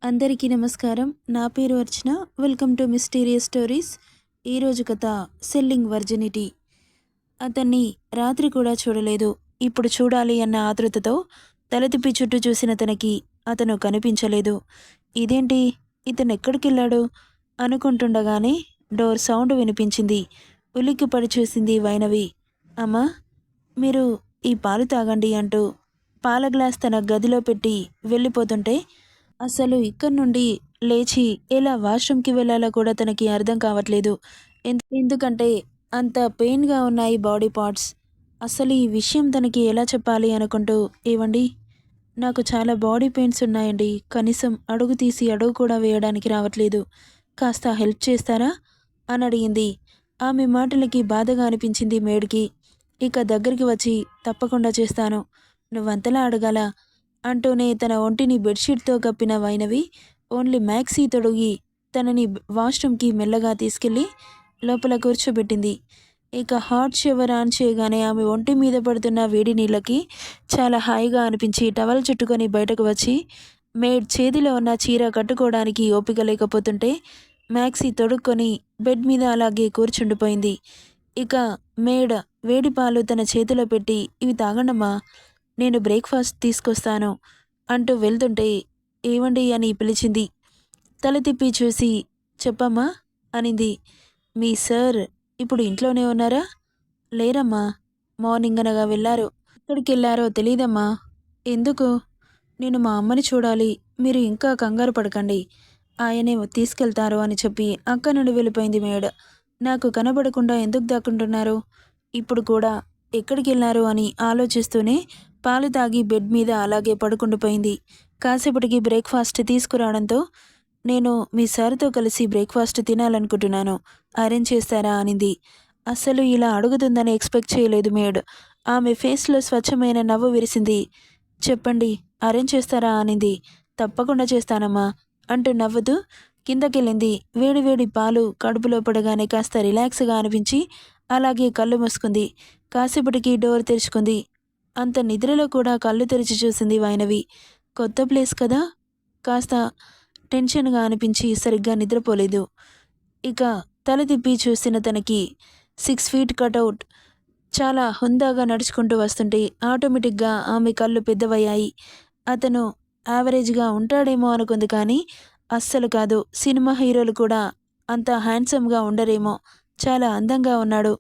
అందరికీ నమస్కారం. నా పేరు Archana. Welcome to mysterious stories. ఈరోజు కథ సెల్లింగ్ వర్జినిటీ. అతన్ని రాత్రి కూడా చూడలేదు. ఇప్పుడు చూడాలి అన్న ఆతృతతో తల తిప్పి చుట్టూ చూసిన తనకి అతను కనిపించలేదు. ఇదేంటి, ఇతను ఎక్కడికెళ్ళాడు అనుకుంటుండగానే డోర్ సౌండ్ వినిపించింది. ఉలిక్కిపడి చూసింది వైనవి. అమ్మా, మీరు ఈ పాలు తాగండి అంటూ పాల గ్లాస్ తన గదిలో పెట్టి వెళ్ళిపోతుంటే అసలు ఇక్కడి నుండి లేచి ఎలా వాష్రూమ్కి వెళ్ళాలో కూడా తనకి అర్థం కావట్లేదు. ఎందుకంటే అంత పెయిన్గా ఉన్నాయి బాడీ పార్ట్స్. అసలు ఈ విషయం తనకి ఎలా చెప్పాలి అనుకుంటూ, ఏవండి, నాకు చాలా బాడీ పెయిన్స్ ఉన్నాయండి, కనీసం అడుగు తీసి అడుగు కూడా వేయడానికి రావట్లేదు, కాస్త హెల్ప్ చేస్తారా అని అడిగింది. ఆమె మాటలకి బాధగా అనిపించింది మేడ్కి. ఇక దగ్గరికి వచ్చి, తప్పకుండా చేస్తాను, నువ్వంతలా అడగాల అంటూనే తన ఒంటిని బెడ్షీట్తో కప్పిన వైనవి ఓన్లీ మ్యాక్సీ తొడిగి తనని వాష్రూమ్కి మెల్లగా తీసుకెళ్ళి లోపల కూర్చోబెట్టింది. ఇక హాట్ షవర్ ఆన్ చేయగానే ఆమె ఒంటి మీద పడుతున్న వేడి నీళ్ళకి చాలా హాయిగా అనిపించి టవల్ చుట్టుకొని బయటకు వచ్చి మేడ్ చేతిలో ఉన్న చీర కట్టుకోవడానికి ఓపిక లేకపోతుంటే మ్యాక్సీ తొడుక్కొని బెడ్ మీద అలాగే కూర్చుండిపోయింది. ఇక మేడ్ వేడి పాలు తన చేతిలో పెట్టి, ఇవి తాగండమ్మా, నేను బ్రేక్ఫాస్ట్ తీసుకొస్తాను అంటూ వెళ్తుంటే, ఏవండి అని పిలిచింది. తల తిప్పి చూసి, చెప్పమ్మా అనింది. మీ సార్ ఇప్పుడు ఇంట్లోనే ఉన్నారా? లేరమ్మా, మార్నింగ్ అనగా వెళ్ళారు. ఎక్కడికి వెళ్ళారో తెలీదమ్మా. ఎందుకు? నేను మా అమ్మని చూడాలి, మీరు ఇంకా కంగారు పడకండి, ఆయనే తీసుకెళ్తారు అని చెప్పి అక్క నుండి వెళ్ళిపోయింది మేడ్. నాకు కనబడకుండా ఎందుకు దాక్కుంటున్నారు? ఇప్పుడు కూడా ఎక్కడికి వెళ్ళారు అని ఆలోచిస్తూనే పాలు తాగి బెడ్ మీద అలాగే పడుకుండిపోయింది. కాసేపటికి బ్రేక్ఫాస్ట్ తీసుకురావడంతో, నేను మీ సార్తో కలిసి బ్రేక్ఫాస్ట్ తినాలనుకుంటున్నాను, అరేంజ్ చేస్తారా అనింది. అస్సలు ఇలా అడుగుతుందని ఎక్స్పెక్ట్ చేయలేదు మేడ్. ఆమె ఫేస్లో స్వచ్ఛమైన నవ్వు విరిసింది. చెప్పండి, అరేంజ్ చేస్తారా అనింది. తప్పకుండా చేస్తానమ్మా అంటూ నవ్వుతూ కిందకెళ్ళింది. వేడివేడి పాలు కడుపులో పడగానే కాస్త రిలాక్స్గా అనిపించి అలాగే కళ్ళు మూసుకుంది. కాసేపటికి డోర్ తెరుచుకుంది. అంత నిద్రలో కూడా కళ్ళు తెరిచి చూసింది వైనవి. కొత్త ప్లేస్ కదా, కాస్త టెన్షన్గా అనిపించి సరిగ్గా నిద్రపోలేదు. ఇక తల తిప్పి చూసిన తనకి 6 ఫీట్ కటౌట్ చాలా హుందాగా నడుచుకుంటూ వస్తుంటే ఆటోమేటిక్గా ఆమె కళ్ళు పెద్దవయ్యాయి. అతను యావరేజ్గా ఉంటాడేమో అనుకుంది, కానీ అస్సలు కాదు. సినిమా హీరోలు కూడా అంత హ్యాండ్సమ్గా ఉండరేమో, చాలా అందంగా ఉన్నాడు,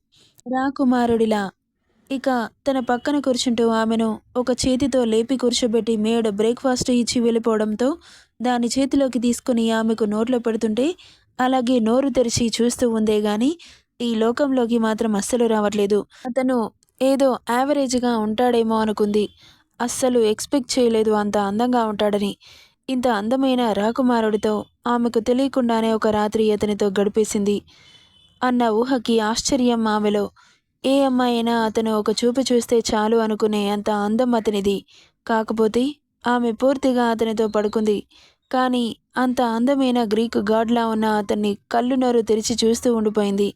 రాకుమారుడిలా. ఇక తన పక్కన కూర్చుంటూ ఆమెను ఒక చేతితో లేపి కూర్చోబెట్టి మేడ్ బ్రేక్ఫాస్ట్ ఇచ్చి వెళ్ళిపోవడంతో దాని చేతిలోకి తీసుకుని ఆమెకు నోట్లో పెడుతుంటే అలాగే నోరు తెరిచి చూస్తూ ఉందే గాని ఈ లోకంలోకి మాత్రం అస్సలు రావట్లేదు. అతను ఏదో యావరేజ్గా ఉంటాడేమో అనుకుంది. అస్సలు ఎక్స్పెక్ట్ చేయలేదు అంత అందంగా ఉంటాడని. ఇంత అందమైన రాకుమారుడితో ఆమెకు తెలియకుండానే ఒక రాత్రి అతనితో గడిపేసింది అన్న ఊహకి ఆశ్చర్యం ఆమెలో. ఏ అమ్మాయినా అతను ఒక చూపు చూస్తే చాలు అనుకునే అంత అందం అతనిది. కాకపోతే ఆమె పూర్తిగా అతనితో పడుకుంది. కానీ అంత అందమైన గ్రీకు గాడ్లా ఉన్న అతన్ని కళ్ళు నోరు తెరిచి చూస్తూ ఉండిపోయింది.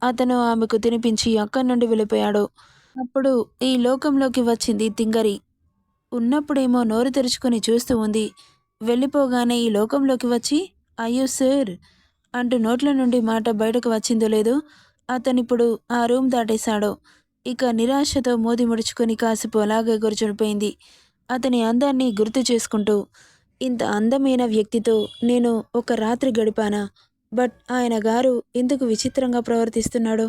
అతను ఆమెకు తినిపించి అక్కడి నుండి వెళ్ళిపోయాడు. అప్పుడు ఈ లోకంలోకి వచ్చింది తింగరి. ఉన్నప్పుడేమో నోరు తెరుచుకొని చూస్తూ ఉంది. వెళ్ళిపోగానే ఈ లోకంలోకి వచ్చి, అయ్యో సార్ అంటూ నోట్ల నుండి మాట బయటకు వచ్చిందో లేదో అతనిప్పుడు ఆ రూమ్ దాటేశాడు. ఇక నిరాశతో మోది ముడుచుకొని కాసేపు అలాగే కూర్చునిపోయింది. అతని అందాన్ని గుర్తు చేసుకుంటూ, ఇంత అందమైన వ్యక్తితో నేను ఒక రాత్రి గడిపానా? బట్ ఆయన గారు ఎందుకు విచిత్రంగా ప్రవర్తిస్తున్నాడు?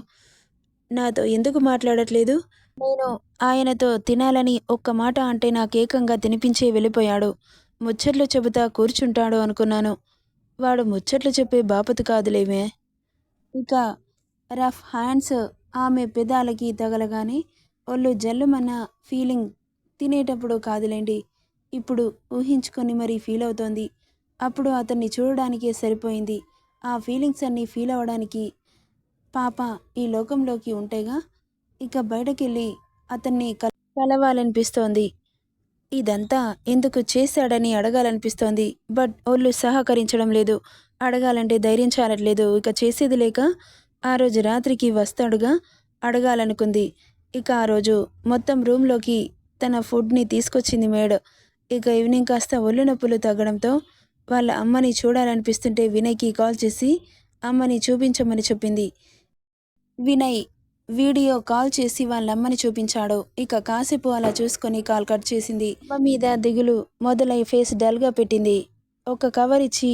నాతో ఎందుకు మాట్లాడట్లేదు? నేను ఆయనతో తినాలని ఒక్క మాట అంటే నాకేకంగా తినిపించే వెళ్ళిపోయాడు. ముచ్చట్లు చెబుతా కూర్చుంటాడు అనుకున్నాను. వాడు ముచ్చట్లు చెప్పే బాపతు కాదులేమే. ఇక రఫ్ హ్యాండ్స్ ఆమె పెదాలకి తగలగానే ఒళ్ళు జల్లుమన్న ఫీలింగ్ తినేటప్పుడు కాదులేండి, ఇప్పుడు ఊహించుకొని మరీ ఫీల్ అవుతోంది. అప్పుడు అతన్ని చూడడానికే సరిపోయింది. ఆ ఫీలింగ్స్ అన్నీ ఫీల్ అవ్వడానికి పాప ఈ లోకంలోకి ఉంటేగా. ఇక బయటకెళ్ళి అతన్ని కలవాలనిపిస్తోంది. ఇదంతా ఎందుకు చేశాడని అడగాలనిపిస్తోంది. బట్ ఒళ్ళు సహకరించడం లేదు. అడగాలంటే ధైర్యం చాలట్లేదు. ఇక చేసేది లేక ఆ రోజు రాత్రికి వస్తాడుగా అడగాలనుకుంది. ఇక ఆ రోజు మొత్తం రూమ్లోకి తన ఫుడ్ని తీసుకొచ్చింది మేడ్. ఇక ఈవినింగ్ కాస్త ఒళ్ళు నొప్పులు తగ్గడంతో వాళ్ళ అమ్మని చూడాలనిపిస్తుంటే వినయ్కి కాల్ చేసి అమ్మని చూపించమని చెప్పింది. వినయ్ వీడియో కాల్ చేసి వాళ్ళ అమ్మని చూపించాడు. ఇక కాసేపు అలా చూసుకొని కాల్ కట్ చేసింది. అమ్మ మీద దిగులు మొదలై ఫేస్ డల్గా పెట్టింది. ఒక కవర్ ఇచ్చి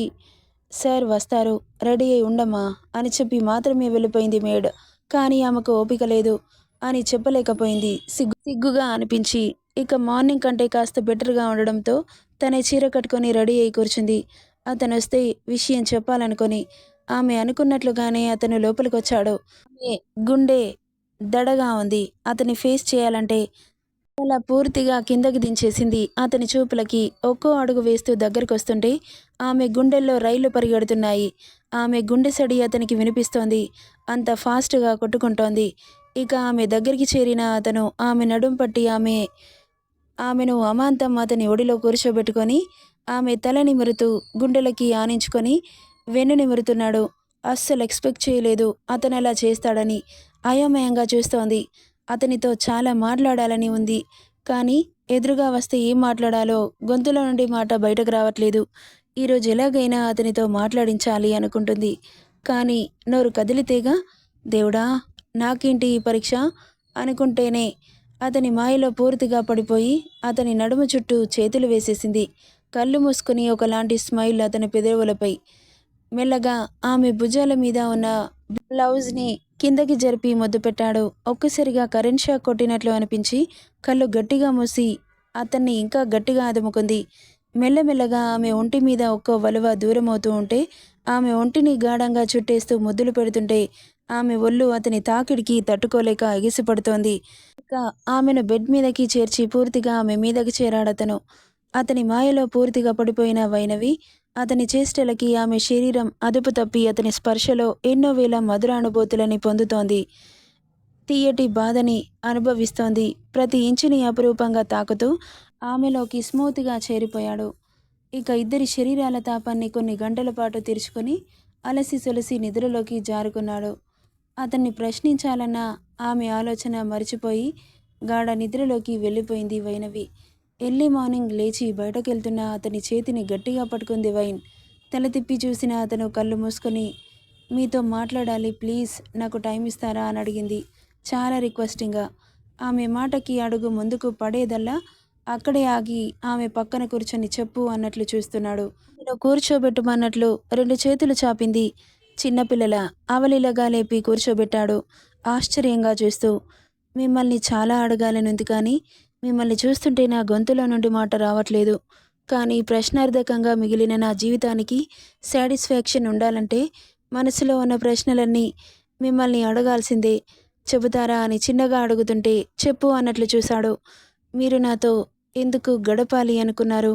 సార్ వస్తారు, రెడీ అయి ఉండమ్మా అని చెప్పి మాత్రమే వెళ్ళిపోయింది మేడ్. కానీ ఆమెకు ఓపిక లేదు అని చెప్పలేకపోయింది. సిగ్గుగా అనిపించి ఇక మార్నింగ్ కంటే కాస్త బెటర్గా ఉండడంతో తనే చీర కట్టుకొని రెడీ అయి కూర్చుంది. అతను వస్తే విషయం చెప్పాలనుకొని ఆమె అనుకున్నట్లుగానే అతను లోపలికొచ్చాడు. ఆమె గుండె దడగా ఉంది. అతని ఫేస్ చేయాలంటే అలా పూర్తిగా కిందకి దించేసింది. అతని చూపులకి ఒక్కో అడుగు వేస్తూ దగ్గరకొస్తుంటే ఆమె గుండెల్లో రైళ్లు పరిగెడుతున్నాయి. ఆమె గుండె సడి అతనికి వినిపిస్తోంది. అంత ఫాస్ట్గా కొట్టుకుంటోంది. ఇక ఆమె దగ్గరికి చేరిన అతను ఆమె నడుం పట్టి ఆమెను అమాంతం అతని ఒడిలో కూర్చోబెట్టుకొని ఆమె తల నిమురుతూ గుండెలకి ఆనించుకొని వెన్ను నిమురుతున్నాడు. అస్సలు ఎక్స్పెక్ట్ చేయలేదు అతను అలా చేస్తాడని. అయోమయంగా చూస్తోంది. అతనితో చాలా మాట్లాడాలని ఉంది. కానీ ఎదురుగా వస్తే ఏం మాట్లాడాలో గొంతులో నుండి మాట బయటకు రావట్లేదు. ఈరోజు ఎలాగైనా అతనితో మాట్లాడించాలి అనుకుంటుంది. కానీ నోరు కదిలితేగా దేవుడా నాకేంటి ఈ పరీక్ష అనుకుంటేనే అతని మాయలో పూర్తిగా పడిపోయి అతని నడుము చుట్టూ చేతులు వేసేసింది. కళ్ళు మూసుకుని ఒకలాంటి స్మైల్ అతని పెదవులపై. మెల్లగా ఆమె భుజాల మీద ఉన్న బ్లౌజ్ని కిందకి జరిపి ముద్దు పెట్టాడు. ఒక్కసారిగా కరెంట్ షాక్ కొట్టినట్లు అనిపించి కళ్ళు గట్టిగా మూసి అతన్ని ఇంకా గట్టిగా అదుముకుంది. మెల్లమెల్లగా ఆమె ఒంటి మీద ఒక్కో వలువ దూరమవుతూ ఉంటే ఆమె ఒంటిని గాఢంగా చుట్టేస్తూ ముద్దులు పెడుతుంటే ఆమె ఒళ్ళు అతని తాకిడికి తట్టుకోలేక ఎగిసిపడుతోంది. ఇక ఆమెను బెడ్ మీదకి చేర్చి పూర్తిగా ఆమె మీదకి చేరాడతను. అతని మాయలో పూర్తిగా పడిపోయిన వైనవి అతని చేష్టలకి ఆమె శరీరం అదుపు తప్పి అతని స్పర్శలో ఎన్నో వేల మధుర అనుభూతులని పొందుతోంది. తీయటి బాధని అనుభవిస్తోంది. ప్రతి ఇంచుని అపురూపంగా తాకుతూ ఆమెలోకి స్మూత్గా చేరిపోయాడు. ఇక ఇద్దరి శరీరాల తాపాన్ని కొన్ని గంటల పాటు తీర్చుకొని అలసి సొలసి నిద్రలోకి జారుకున్నాడు. అతన్ని ప్రశ్నించాలన్న ఆమె ఆలోచన మరిచిపోయి గాఢ నిద్రలోకి వెళ్ళిపోయింది వైనవి. ఎర్లీ మార్నింగ్ లేచి బయటకెళ్తున్న అతని చేతిని గట్టిగా పట్టుకుంది వైన్. తల తిప్పి చూసిన అతను కళ్ళు మూసుకొని మీతో మాట్లాడాలి ప్లీజ్ నాకు టైం ఇస్తారా అని అడిగింది చాలా రిక్వెస్టింగ్గా. ఆమె మాటకి అడుగు ముందుకు పడేదల్లా అక్కడే ఆగి ఆమె పక్కన కూర్చొని చెప్పు అన్నట్లు చూస్తున్నాడు. కూర్చోబెట్టుమన్నట్లు 2 చేతులు చాపింది. చిన్నపిల్లల అవలిలగా లేపి కూర్చోబెట్టాడు ఆశ్చర్యంగా చూస్తూ. మిమ్మల్ని చాలా అడగాలనుంది కానీ మిమ్మల్ని చూస్తుంటే నా గొంతులో నుండి మాట రావట్లేదు. కానీ ప్రశ్నార్థకంగా మిగిలిన నా జీవితానికి సాటిస్ఫాక్షన్ ఉండాలంటే మనసులో ఉన్న ప్రశ్నలన్నీ మిమ్మల్ని అడగాల్సిందే. చెబుతారా అని చిన్నగా అడుగుతుంటే చెప్పు అన్నట్లు చూశాడు. మీరు నాతో ఎందుకు గడపాలి అనుకున్నారు?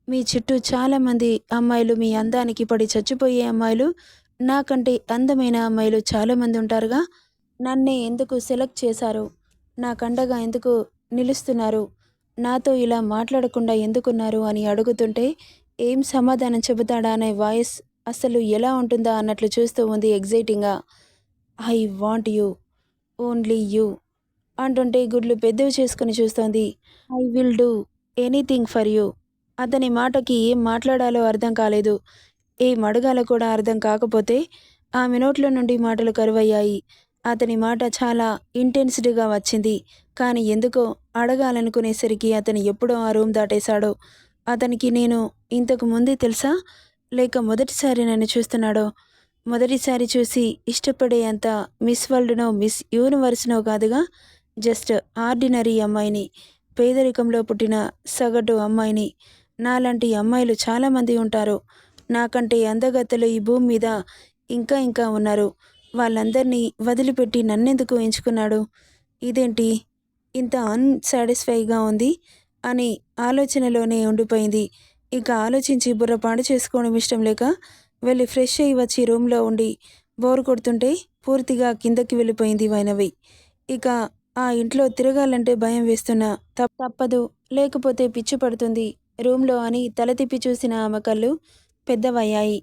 మీ చుట్టూ చాలామంది అమ్మాయిలు, మీ అందానికి పడి చచ్చిపోయే అమ్మాయిలు, నాకంటే అందమైన అమ్మాయిలు చాలామంది ఉంటారుగా. నన్నే ఎందుకు సెలెక్ట్ చేశారు? నాకండగా ఎందుకు నిలుస్తున్నారు? నాతో ఇలా మాట్లాడకుండా ఎందుకున్నారు అని అడుగుతుంటే ఏం సమాధానం చెబుతాడా అనే వాయిస్ అసలు ఎలా ఉంటుందా అన్నట్లు చూస్తూ ఉంది ఎగ్జైటింగ్గా. I want you, only you అంటుంటే గుడ్లు పెద్దవి చేసుకుని చూస్తోంది. I will do anything for you. అతని మాటకి ఏం మాట్లాడాలో అర్థం కాలేదు. ఏం అడగాలో కూడా అర్థం కాకపోతే ఆమె నోట్లో నుండి మాటలు కరువయ్యాయి. అతని మాట చాలా ఇంటెన్స్డ్గా వచ్చింది. కానీ ఎందుకో అడగాలనుకునేసరికి అతను ఎప్పుడో ఆ రూమ్ దాటేశాడో. అతనికి నేను ఇంతకు ముందే తెలుసా, లేక మొదటిసారి నన్ను చూస్తున్నాడో? మొదటిసారి చూసి ఇష్టపడే అంత మిస్ వరల్డ్నో మిస్ యూనివర్స్నో కాదుగా, జస్ట్ ఆర్డినరీ అమ్మాయిని, పేదరికంలో పుట్టిన సగటు అమ్మాయిని. నాలాంటి అమ్మాయిలు చాలామంది ఉంటారు. నాకంటే అందగత్తెలు ఈ భూమి మీద ఇంకా ఇంకా ఉన్నారు. వాళ్ళందరినీ వదిలిపెట్టి నన్నెందుకు ఎంచుకున్నాడు? ఇదేంటి ఇంత అన్సాటిస్ఫైగా ఉంది అని ఆలోచనలోనే ఉండిపోయింది. ఇక ఆలోచించి బుర్ర పాడు చేసుకోవడం ఇష్టం లేక వెళ్ళి ఫ్రెష్ అయ్యి వచ్చి రూమ్లో ఉండి బోర్ కొడుతుంటే పూర్తిగా కిందకి వెళ్ళిపోయింది వైనవి. ఇక ఆ ఇంట్లో తిరగాలంటే భయం వేస్తున్నా తప్పదు, లేకపోతే పిచ్చి పడుతుంది రూమ్లో అని తల తిప్పి చూసిన ఆమె కళ్ళు పెద్దవయ్యాయి.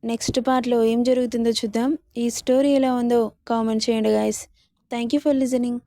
నెక్స్ట్ పార్ట్లో ఏం జరుగుతుందో చూద్దాం. ఈ స్టోరీ ఎలా ఉందో కామెంట్ చేయండి guys. Thank you for listening.